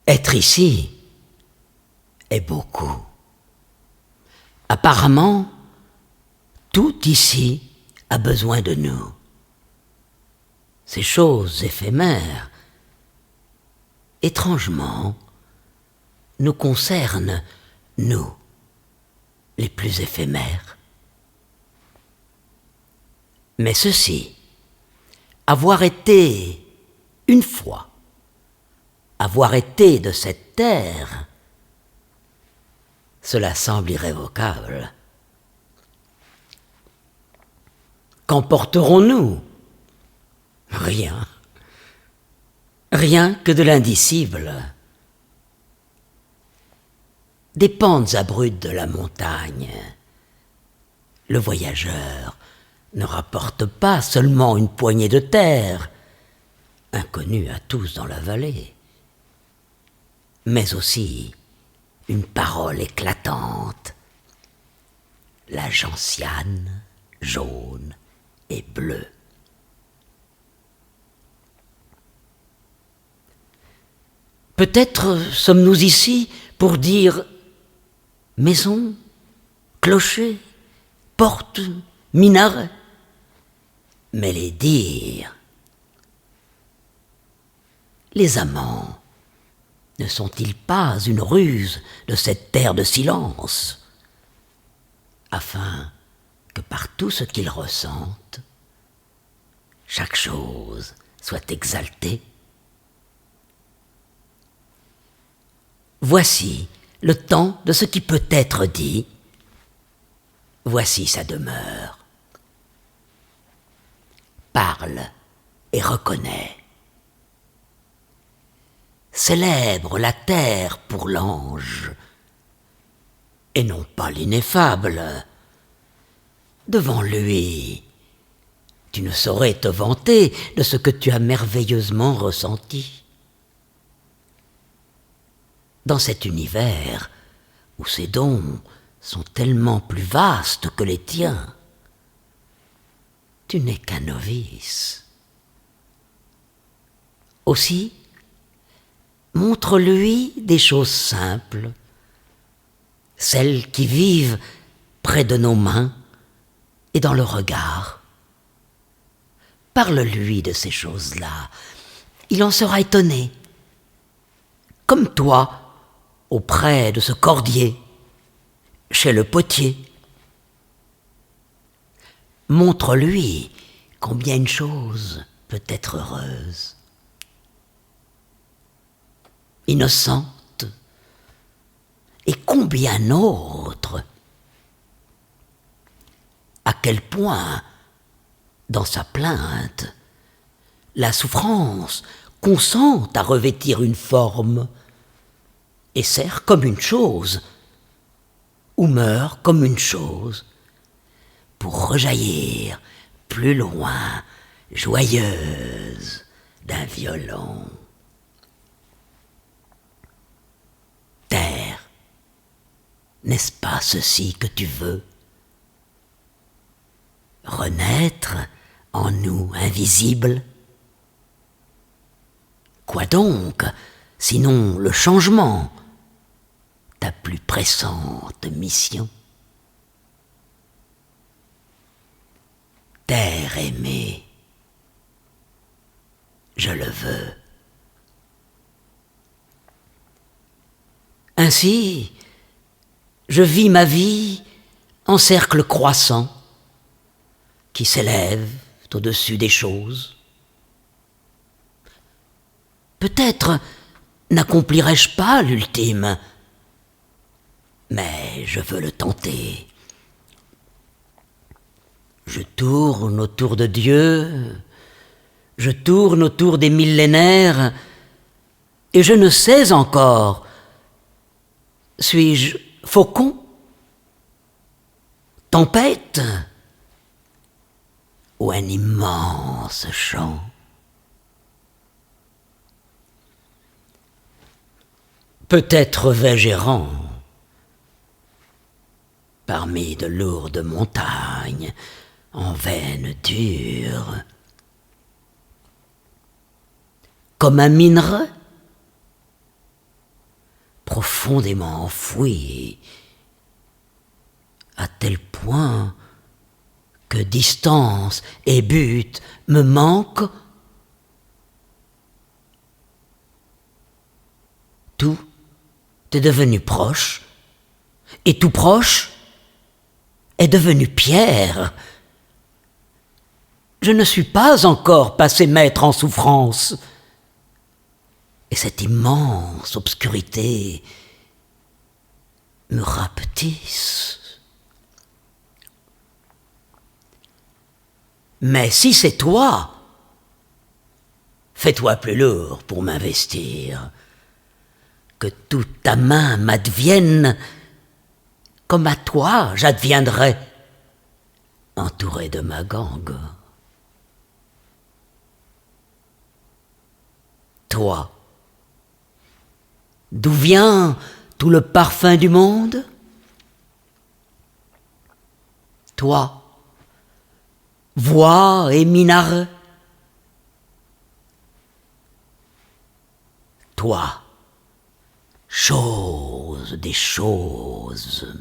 Être ici est beaucoup. Apparemment, tout ici a besoin de nous. Ces choses éphémères, étrangement, nous concernent, nous, les plus éphémères. Mais ceci, avoir été, une fois, avoir été de cette terre, cela semble irrévocable. Qu'emporterons-nous? Rien. Rien que de l'indicible. Des pentes abruptes de la montagne. Le voyageur ne rapporte pas seulement une poignée de terre, inconnue à tous dans la vallée, mais aussi une parole éclatante, la gentiane jaune et bleue. Peut-être sommes-nous ici pour dire maison, clocher, porte, minaret, mais les dire. Les amants ne sont-ils pas une ruse de cette terre de silence, afin que par tout ce qu'ils ressentent, chaque chose soit exaltée? Voici le temps de ce qui peut être dit, voici sa demeure. Parle et reconnais. Célèbre la terre pour l'ange, et non pas l'ineffable. Devant lui, tu ne saurais te vanter de ce que tu as merveilleusement ressenti. Dans cet univers où ses dons sont tellement plus vastes que les tiens, tu n'es qu'un novice. Aussi, montre-lui des choses simples, celles qui vivent près de nos mains et dans le regard. Parle-lui de ces choses-là, il en sera étonné. Comme toi, auprès de ce cordier, chez le potier. Montre-lui combien une chose peut être heureuse, innocente, et combien autre. À quel point, dans sa plainte, la souffrance consent à revêtir une forme et sert comme une chose, ou meurt comme une chose, pour rejaillir plus loin, joyeuse, d'un violon. Terre, n'est-ce pas ceci que tu veux? Renaître en nous invisibles? Quoi donc, sinon le changement, ta plus pressante mission? Terre aimée, je le veux. Ainsi, je vis ma vie en cercle croissant, qui s'élève au-dessus des choses. Peut-être n'accomplirai-je pas l'ultime, mais je veux le tenter. Je tourne autour de Dieu, je tourne autour des millénaires, et je ne sais encore, suis-je faucon, tempête, ou un immense chant? Peut-être vais-je errant parmi de lourdes montagnes en veine dure, comme un minerai profondément enfoui, à tel point que distance et but me manquent. Tout est devenu proche, et tout proche est devenu pierre. Je ne suis pas encore passé maître en souffrance, et cette immense obscurité me rapetisse. Mais si c'est toi, fais-toi plus lourd pour m'investir, que toute ta main m'advienne, comme à toi j'adviendrai, entouré de ma gangue. Toi, d'où vient tout le parfum du monde? Toi, voix et minaret? Toi, chose des choses,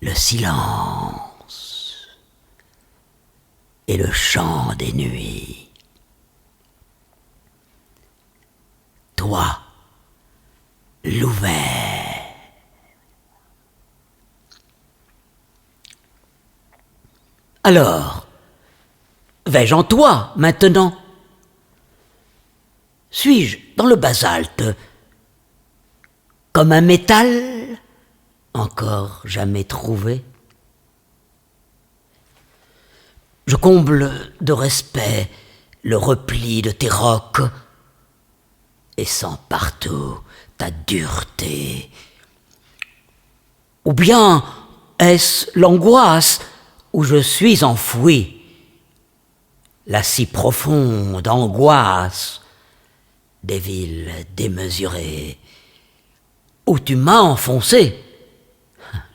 le silence et le chant des nuits. Toi, l'ouvert. Alors, vais-je en toi maintenant? Suis-je dans le basalte, comme un métal encore jamais trouvé? Je comble de respect le repli de tes rocs et sens partout ta dureté. Ou bien est-ce l'angoisse où je suis enfoui, la si profonde angoisse des villes démesurées, où tu m'as enfoncé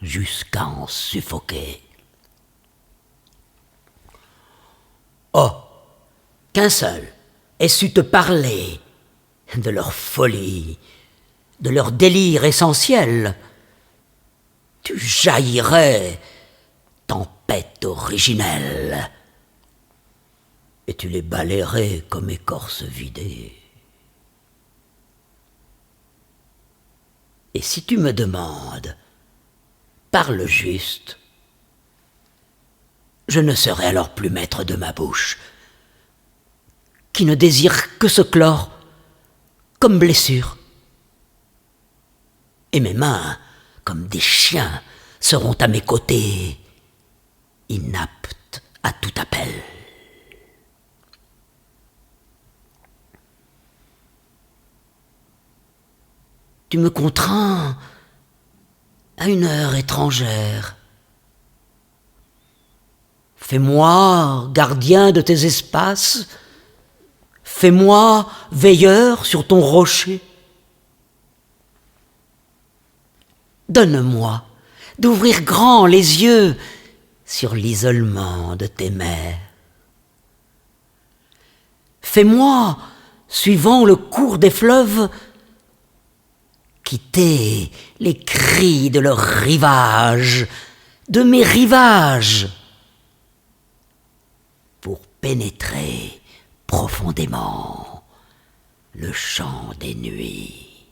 jusqu'à en suffoquer. Oh, qu'un seul ait su te parler de leur folie, de leur délire essentiel, tu jaillirais, tempête originelle, et tu les balayerais comme écorce vidée. Et si tu me demandes, parle juste, je ne serai alors plus maître de ma bouche, qui ne désire que se clore comme blessure. Et mes mains, comme des chiens, seront à mes côtés, inaptes à tout appel. Tu me contrains à une heure étrangère. Fais-moi gardien de tes espaces, fais-moi veilleur sur ton rocher. Donne-moi d'ouvrir grand les yeux sur l'isolement de tes mers. Fais-moi, suivant le cours des fleuves, quitter les cris de leurs rivages, de mes rivages, pour pénétrer profondément le chant des nuits.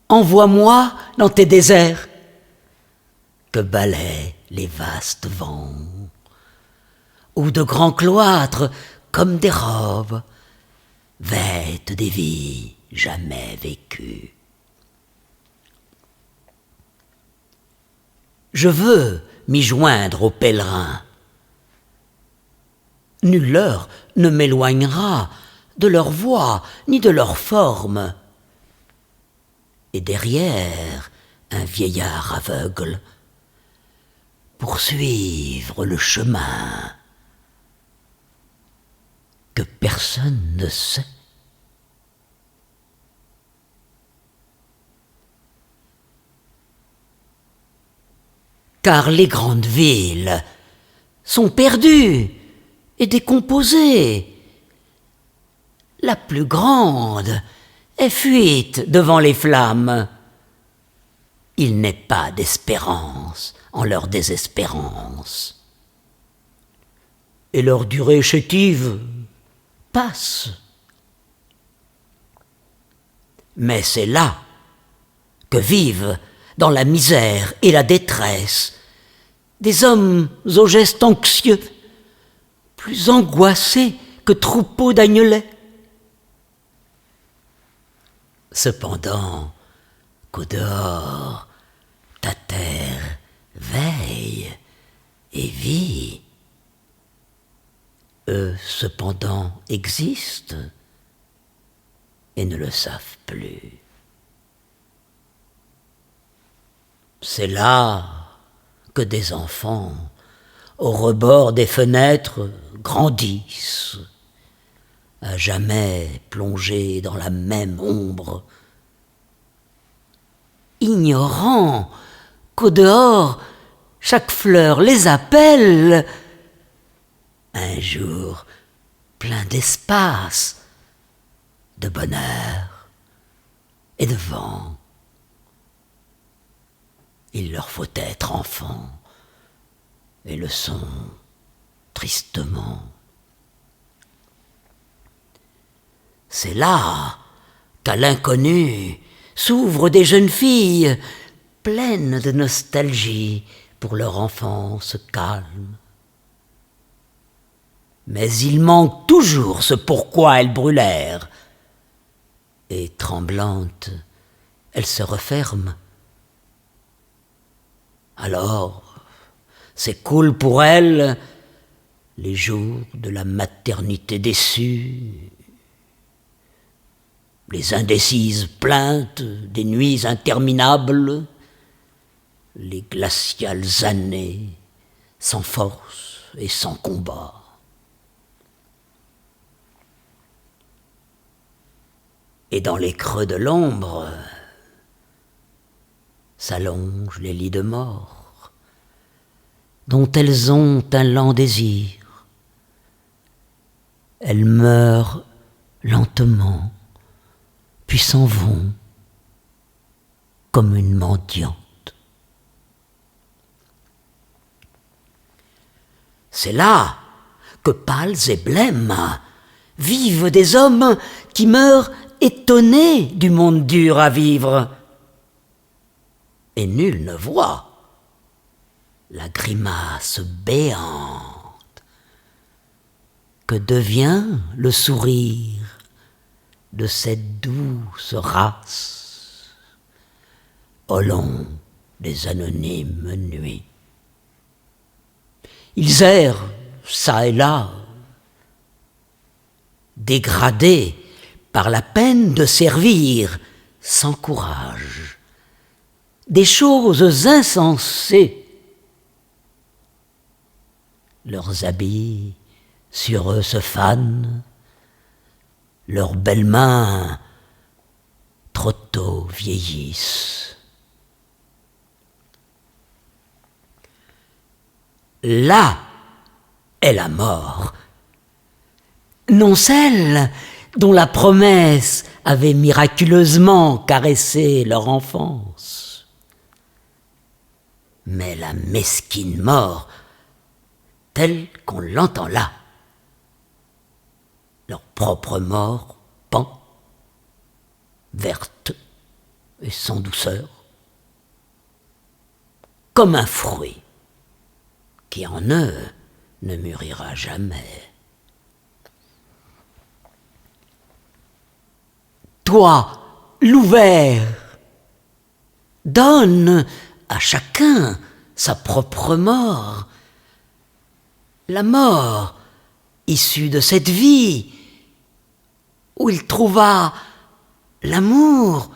Envoie-moi dans tes déserts que balaient les vastes vents, où de grands cloîtres, comme des robes, vêtent des vies jamais vécues. Je veux m'y joindre aux pèlerins. Nulle heure ne m'éloignera de leur voix ni de leur forme. Et derrière un vieillard aveugle, poursuivre le chemin que personne ne sait. Car les grandes villes sont perdues et décomposées. la plus grande, est fuite devant les flammes. Il n'est pas d'espérance en leur désespérance. Et leur durée chétive passe. Mais c'est là que vivent, dans la misère et la détresse, des hommes aux gestes anxieux, plus angoissés que troupeaux d'agnelets. Cependant qu'au dehors, ta terre veille et vit. Eux, cependant, existent et ne le savent plus. C'est là que des enfants, au rebord des fenêtres, grandissent, à jamais plongés dans la même ombre, ignorant qu'au dehors, chaque fleur les appelle. Un jour plein d'espace, de bonheur et de vent. Il leur faut être enfants, et le sont tristement. C'est là qu'à l'inconnu s'ouvrent des jeunes filles pleines de nostalgie pour leur enfance calme. Mais il manque toujours ce pourquoi elles brûlèrent, et tremblantes, elles se referment. Alors s'écoulent pour elles les jours de la maternité déçue, les indécises plaintes des nuits interminables, les glaciales années sans force et sans combat. Et dans les creux de l'ombre s'allongent les lits de mort, dont elles ont un lent désir. Elles meurent lentement, puis s'en vont comme une mendiante. C'est là que pâles et blêmes vivent des hommes qui meurent étonnés du monde dur à vivre. Et nul ne voit la grimace béante que devient le sourire de cette douce race au long des anonymes nuits. Ils errent çà et là, dégradés par la peine de servir sans courage des choses insensées. Leurs habits sur eux se fanent, leurs belles mains trop tôt vieillissent. Là est la mort, non celle dont la promesse avait miraculeusement caressé leur enfance, mais la mesquine mort telle qu'on l'entend là. Leur propre mort pend, verte et sans douceur, comme un fruit qui en eux ne mûrira jamais. Toi, l'ouvert, donne à chacun sa propre mort. La mort issue de cette vie, où il trouva l'amour,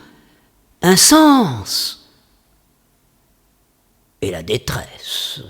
un sens, et la détresse